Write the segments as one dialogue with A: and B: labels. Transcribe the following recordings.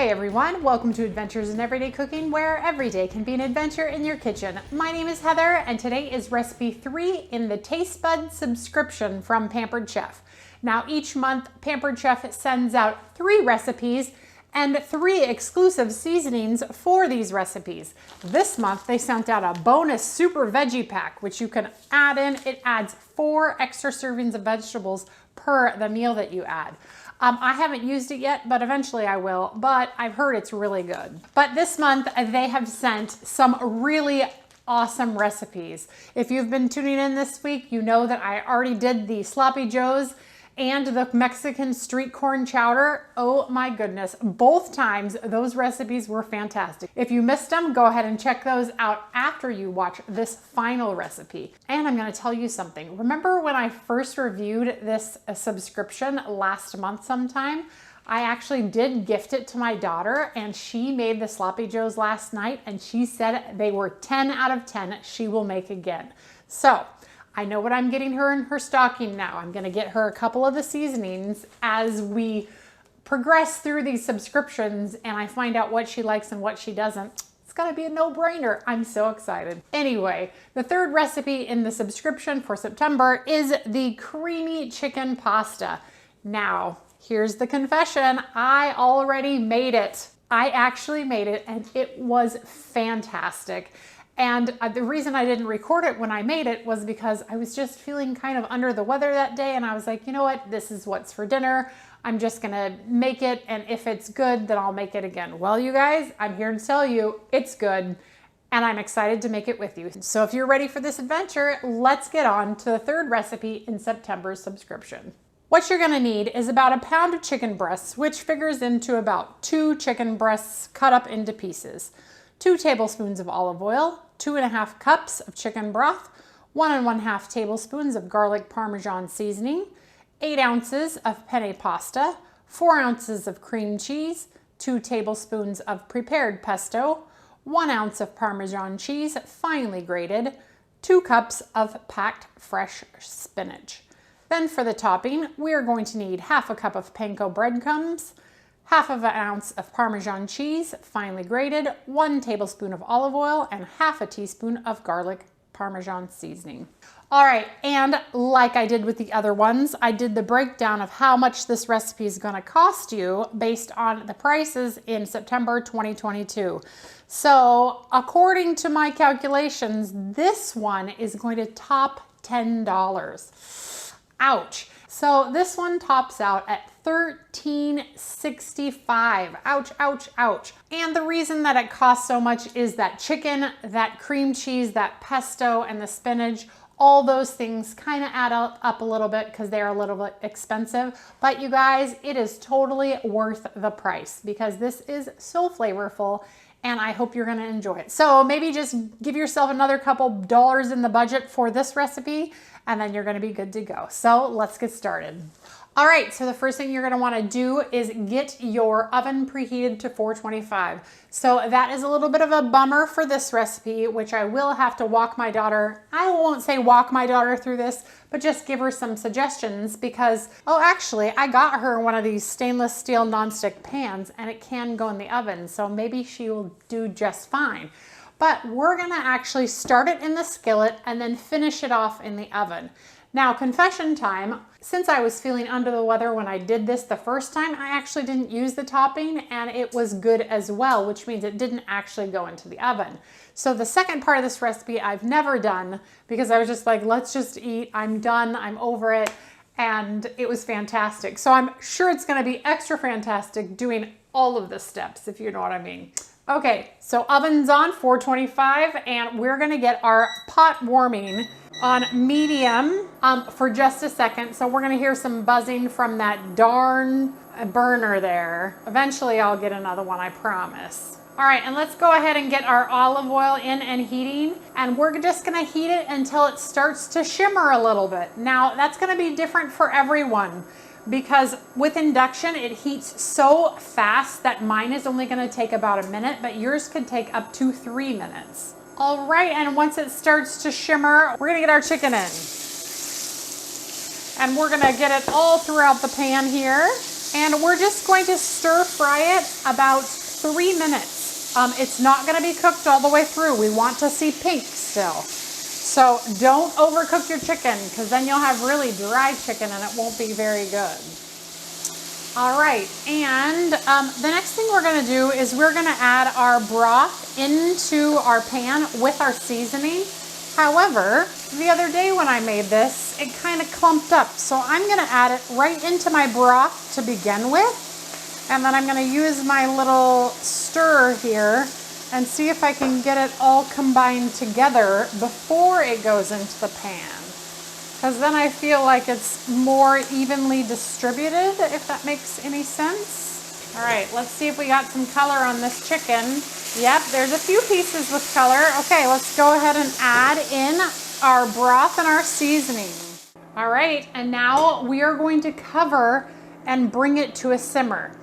A: Hey everyone, welcome to Adventures in Everyday Cooking, where every day can be an adventure in your kitchen. My name is Heather, and today is recipe 3 in the TasteBuds subscription from Pampered Chef. Now each month, Pampered Chef sends out 3 recipes and 3 exclusive seasonings for these recipes. This month, they sent out a bonus super veggie pack, which you can add in. It adds 4 extra servings of vegetables per the meal that you add. I haven't used it yet, but eventually I will, but I've heard it's really good. But this month, they have sent some really awesome recipes. If you've been tuning in this week, you know that I already did the sloppy joes and the Mexican street corn chowder. Oh my goodness, both times those recipes were fantastic. If you missed them, go ahead and check those out after you watch this final recipe. And I'm gonna tell you something. Remember when I first reviewed this subscription last month sometime? I actually did gift it to my daughter, and she made the sloppy joes last night, and she said they were 10 out of 10 she will make again. So I know what I'm getting her in her stocking now. I'm gonna get her a couple of the seasonings as we progress through these subscriptions and I find out what she likes and what she doesn't. It's gonna be a no-brainer. I'm so excited. Anyway, the third recipe in the subscription for September is the creamy chicken pasta. Now, here's the confession. I already made it. I actually made it and it was fantastic. And the reason I didn't record it when I made it was because I was just feeling kind of under the weather that day, and I was like, you know what, this is what's for dinner. I'm just gonna make it, and if it's good, then I'll make it again. Well, you guys, I'm here to tell you it's good, and I'm excited to make it with you. So if you're ready for this adventure, let's get on to the third recipe in September's subscription. What you're gonna need is about a pound of chicken breasts, which figures into about 2 chicken breasts cut up into pieces, 2 tablespoons of olive oil, 2½ cups of chicken broth, 1 1/2 tablespoons of garlic Parmesan seasoning, 8 ounces of penne pasta, 4 ounces of cream cheese, 2 tablespoons of prepared pesto, 1 ounce of Parmesan cheese finely grated, 2 cups of packed fresh spinach. Then for the topping, we are going to need 1/2 cup of panko breadcrumbs, 1/2 ounce of Parmesan cheese, finely grated, 1 tablespoon of olive oil, and 1/2 teaspoon of garlic Parmesan seasoning. All right, and like I did with the other ones, I did the breakdown of how much this recipe is gonna cost you based on the prices in September 2022. So according to my calculations, this one is going to top $10. Ouch. So this one tops out at $13.65. Ouch, ouch, ouch. And the reason that it costs so much is that chicken, that cream cheese, that pesto, and the spinach. All those things kind of add up a little bit because they're a little bit expensive. But you guys, it is totally worth the price because this is so flavorful, and I hope you're gonna enjoy it. So maybe just give yourself another couple dollars in the budget for this recipe, and then you're gonna be good to go. So let's get started. All right, so the first thing you're gonna wanna do is get your oven preheated to 425. So that is a little bit of a bummer for this recipe, which I will have to walk my daughter. I won't say walk my daughter through this, but just give her some suggestions because, oh, actually, I got her one of these stainless steel nonstick pans and it can go in the oven, so maybe she will do just fine. But we're gonna actually start it in the skillet and then finish it off in the oven. Now, confession time, since I was feeling under the weather when I did this the first time, I actually didn't use the topping and it was good as well, which means it didn't actually go into the oven. So the second part of this recipe I've never done because I was just like, let's just eat, I'm done, I'm over it, and it was fantastic. So I'm sure it's gonna be extra fantastic doing all of the steps, if you know what I mean. Okay, so oven's on 425 and we're gonna get our pot warming on medium for just a second. So we're gonna hear some buzzing from that darn burner there. Eventually I'll get another one, I promise. All right, and let's go ahead and get our olive oil in and heating. And we're just gonna heat it until it starts to shimmer a little bit. Now that's gonna be different for everyone because with induction, it heats so fast that mine is only gonna take about a minute, but yours could take up to 3 minutes. All right, and once it starts to shimmer, we're gonna get our chicken in. And we're gonna get it all throughout the pan here. And we're just going to stir fry it about 3 minutes. It's not going to be cooked all the way through. We want to see pink still. So don't overcook your chicken, because then you'll have really dry chicken and it won't be very good. All right, and the next thing we're going to do is we're going to add our broth into our pan with our seasoning. However, the other day when I made this, it kind of clumped up. So I'm going to add it right into my broth to begin with. And then I'm going to use my little stir here and see if I can get it all combined together before it goes into the pan. Because then I feel like it's more evenly distributed, if that makes any sense. All right, let's see if we got some color on this chicken. Yep, there's a few pieces with color. Okay, let's go ahead and add in our broth and our seasoning. All right, and now we are going to cover and bring it to a simmer.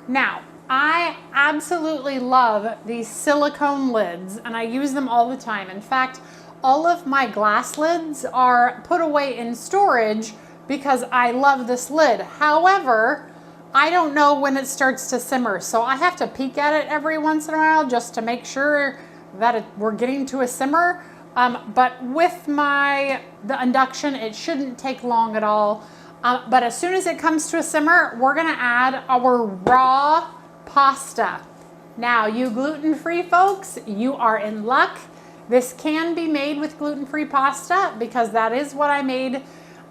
A: Now, I absolutely love these silicone lids, and I use them all the time. In fact, all of my glass lids are put away in storage because I love this lid. However, I don't know when it starts to simmer, so I have to peek at it every once in a while just to make sure that we're getting to a simmer. But with the induction, it shouldn't take long at all. But as soon as it comes to a simmer, we're gonna add our raw pasta. Now, you gluten-free folks, you are in luck. This can be made with gluten-free pasta because that is what I made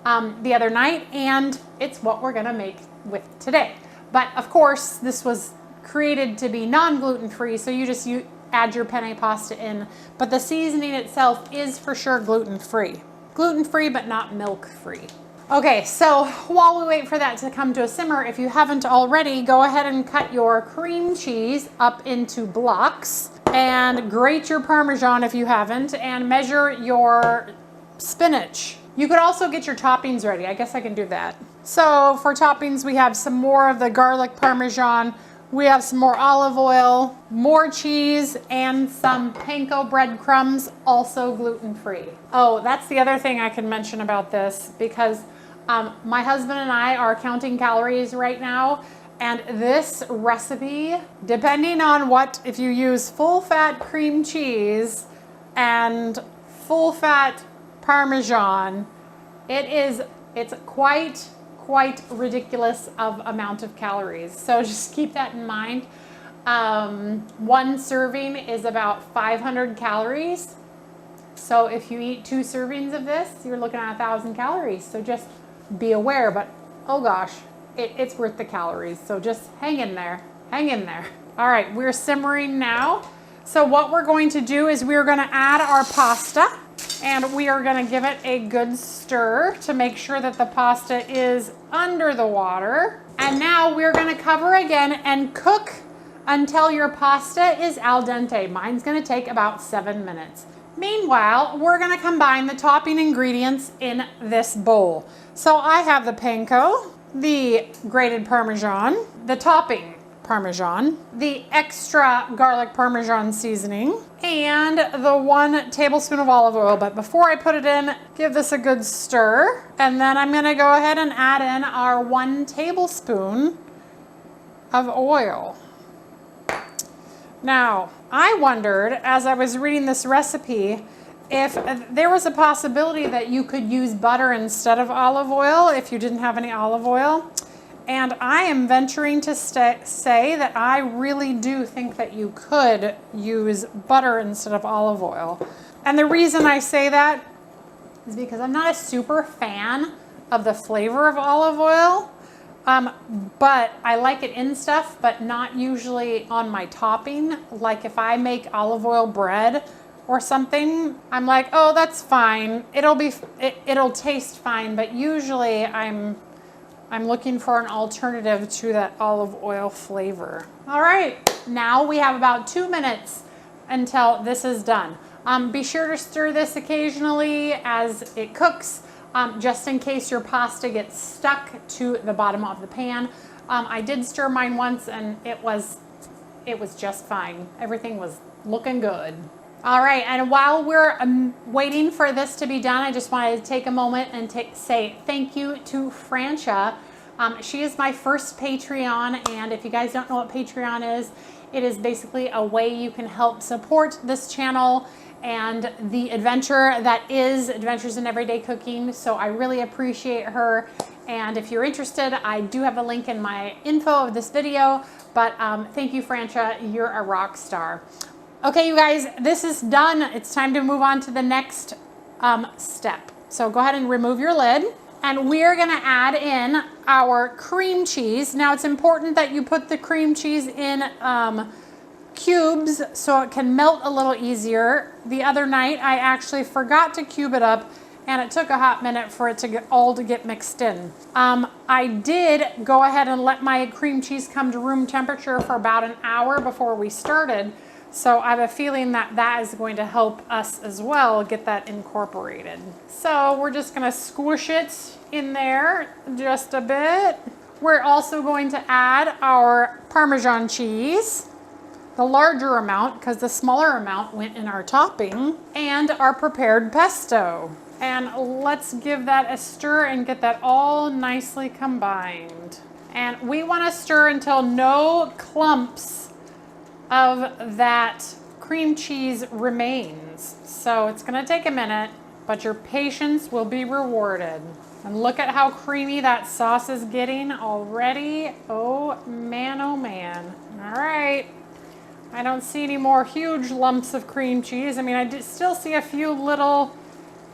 A: the other night, and it's what we're gonna make with today. But of course, this was created to be non-gluten-free, so you add your penne pasta in, but the seasoning itself is for sure gluten-free. Gluten-free, but not milk-free. Okay, so while we wait for that to come to a simmer, if you haven't already, go ahead and cut your cream cheese up into blocks and grate your Parmesan if you haven't, and measure your spinach. You could also get your toppings ready. I guess I can do that. So for toppings, we have some more of the garlic Parmesan. We have some more olive oil, more cheese, and some panko breadcrumbs, also gluten-free. Oh, that's the other thing I can mention about this, because my husband and I are counting calories right now, and this recipe, depending on if you use full-fat cream cheese and full-fat Parmesan, it's quite ridiculous of amount of calories. So just keep that in mind. One serving is about 500 calories. So if you eat 2 servings of this, you're looking at 1,000 calories. So just be aware, but oh gosh, it's worth the calories. So just hang in there, hang in there. All right, we're simmering now. So what we're going to do is we're gonna add our pasta, and we are gonna give it a good stir to make sure that the pasta is under the water. And now we're gonna cover again and cook until your pasta is al dente. Mine's gonna take about 7 minutes. Meanwhile, we're gonna combine the topping ingredients in this bowl. So I have the panko, the grated Parmesan, the topping Parmesan, the extra garlic Parmesan seasoning, and the 1 tablespoon of olive oil. But before I put it in, give this a good stir. And then I'm gonna go ahead and add in our 1 tablespoon of oil. Now, I wondered, as I was reading this recipe, if there was a possibility that you could use butter instead of olive oil if you didn't have any olive oil. And I am venturing to say that I really do think that you could use butter instead of olive oil. And the reason I say that is because I'm not a super fan of the flavor of olive oil, but I like it in stuff, but not usually on my topping. Like if I make olive oil bread or something, I'm like, oh, that's fine. It'll taste fine, but usually I'm looking for an alternative to that olive oil flavor. All right, now we have about 2 minutes until this is done. Be sure to stir this occasionally as it cooks, just in case your pasta gets stuck to the bottom of the pan. I did stir mine once and it was just fine. Everything was looking good. All right, and while we're waiting for this to be done, I just wanted to take a moment and say thank you to Francia She is my first Patreon, and if you guys don't know what Patreon is, it is basically a way you can help support this channel and the adventure that is Adventures in Everyday Cooking. So I really appreciate her. And if you're interested, I do have a link in my info of this video, but thank you, Francia, you're a rock star. Okay, you guys, this is done. It's time to move on to the next step. So go ahead and remove your lid. And we're gonna add in our cream cheese. Now it's important that you put the cream cheese in cubes so it can melt a little easier. The other night I actually forgot to cube it up and it took a hot minute for it to get mixed in. I did go ahead and let my cream cheese come to room temperature for about an hour before we started. So I have a feeling that that is going to help us as well get that incorporated. So we're just gonna squish it in there just a bit. We're also going to add our Parmesan cheese, the larger amount because the smaller amount went in our topping, and our prepared pesto. And let's give that a stir and get that all nicely combined. And we wanna stir until no clumps of that cream cheese remains. So it's gonna take a minute, but your patience will be rewarded. And look at how creamy that sauce is getting already. Oh man, oh man. All right, I don't see any more huge lumps of cream cheese. I mean, I still see a few little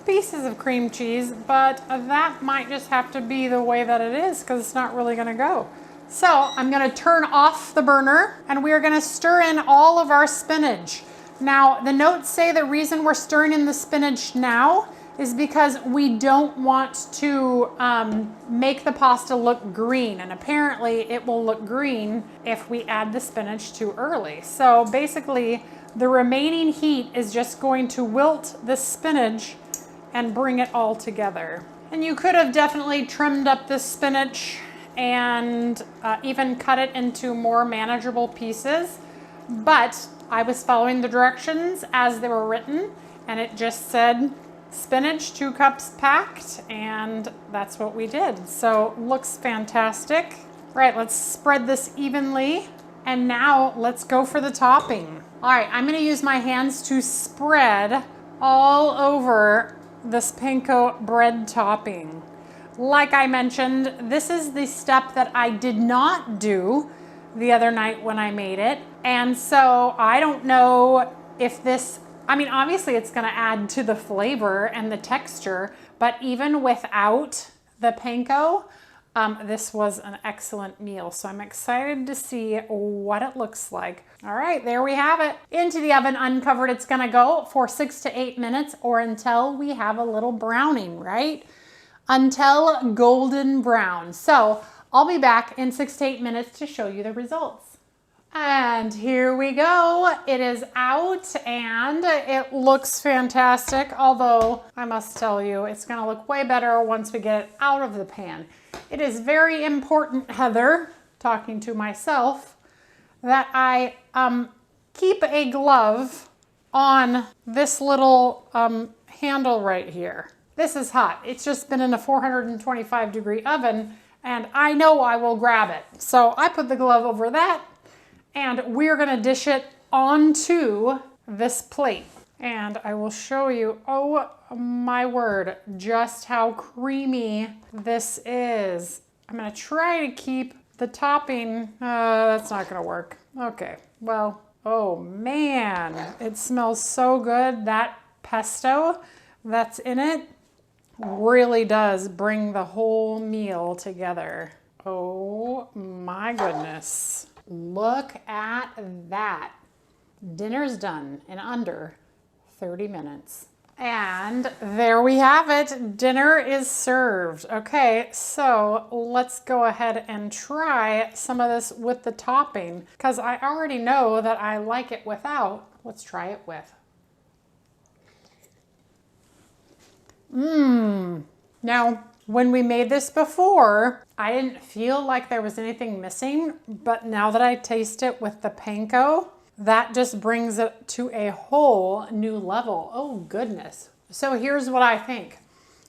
A: pieces of cream cheese, but that might just have to be the way that it is because it's not really gonna go. So I'm gonna turn off the burner and we are gonna stir in all of our spinach. Now, the notes say the reason we're stirring in the spinach now is because we don't want to make the pasta look green. And apparently it will look green if we add the spinach too early. So basically the remaining heat is just going to wilt the spinach and bring it all together. And you could have definitely trimmed up this spinach and even cut it into more manageable pieces. But I was following the directions as they were written, and it just said spinach 2 cups packed, and that's what we did. So looks fantastic. Right, let's spread this evenly. And now let's go for the topping. All right, I'm gonna use my hands to spread all over this panko bread topping. Like I mentioned, this is the step that I did not do the other night when I made it. And so I don't know if this, I mean, obviously it's gonna add to the flavor and the texture, but even without the panko, this was an excellent meal. So I'm excited to see what it looks like. All right, there we have it. Into the oven uncovered, it's gonna go for 6 to 8 minutes or until we have a little browning, right? Until golden brown. So I'll be back in 6 to 8 minutes to show you the results. And here we go. It is out and it looks fantastic. Although I must tell you, it's gonna look way better once we get it out of the pan. It is very important, Heather, talking to myself, that I keep a glove on this little handle right here. This is hot. It's just been in a 425-degree oven and I know I will grab it. So I put the glove over that and we're gonna dish it onto this plate. And I will show you, oh my word, just how creamy this is. I'm gonna try to keep the topping, that's not gonna work. Okay, well, oh man, it smells so good. That pesto that's in it really does bring the whole meal together. Oh my goodness. Look at that. Dinner's done in under 30 minutes. And there we have it. Dinner is served. Okay, so let's go ahead and try some of this with the topping because I already know that I like it without. Let's try it with. Now, when we made this before, I didn't feel like there was anything missing, but now that I taste it with the panko, that just brings it to a whole new level. Oh goodness. So here's what I think.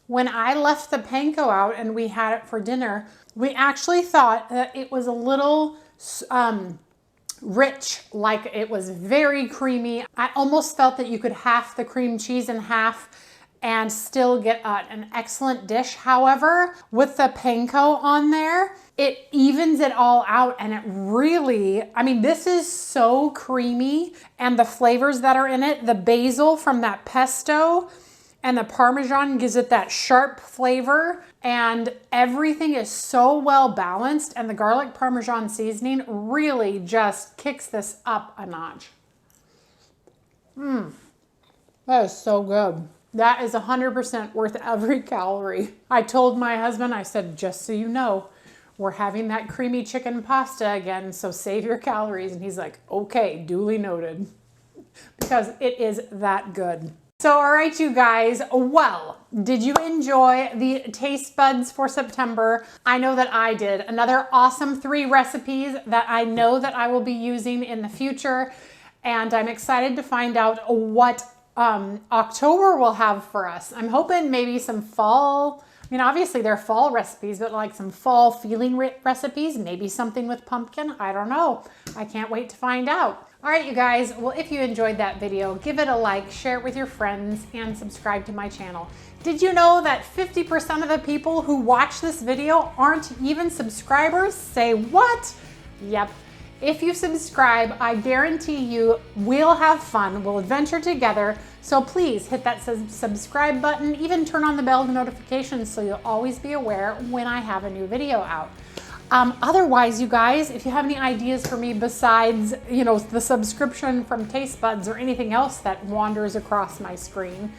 A: When I left the panko out and we had it for dinner, we actually thought that it was a little rich, like it was very creamy. I almost felt that you could half the cream cheese in half and still get an excellent dish. However, with the panko on there, it evens it all out, and it really, I mean, this is so creamy, and the flavors that are in it, the basil from that pesto and the Parmesan gives it that sharp flavor, and everything is so well balanced, and the garlic Parmesan seasoning really just kicks this up a notch. That is so good. That is 100% worth every calorie. I told my husband, I said, just so you know, we're having that creamy chicken pasta again, so save your calories. And he's like, okay, duly noted, because it is that good. So, all right, you guys, well, did you enjoy the taste buds for September? I know that I did. Another awesome 3 recipes that I know that I will be using in the future, and I'm excited to find out what October will have for us. I'm hoping maybe some fall, I mean, obviously they're fall recipes, but like some fall feeling recipes, maybe something with pumpkin. I don't know. I can't wait to find out. All right, you guys, well, if you enjoyed that video, give it a like, share it with your friends, and subscribe to my channel. Did you know that 50% of the people who watch this video aren't even subscribers? Say what? Yep. If you subscribe, I guarantee you we'll have fun, we'll adventure together. So please hit that subscribe button, even turn on the bell notifications so you'll always be aware when I have a new video out. Otherwise, you guys, if you have any ideas for me besides, you know, the subscription from TasteBuds or anything else that wanders across my screen,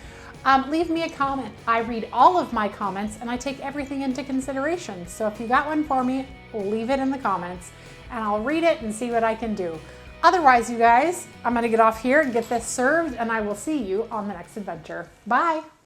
A: leave me a comment. I read all of my comments and I take everything into consideration. So if you got one for me, leave it in the comments and I'll read it and see what I can do. Otherwise, you guys, I'm gonna get off here and get this served, and I will see you on the next adventure. Bye.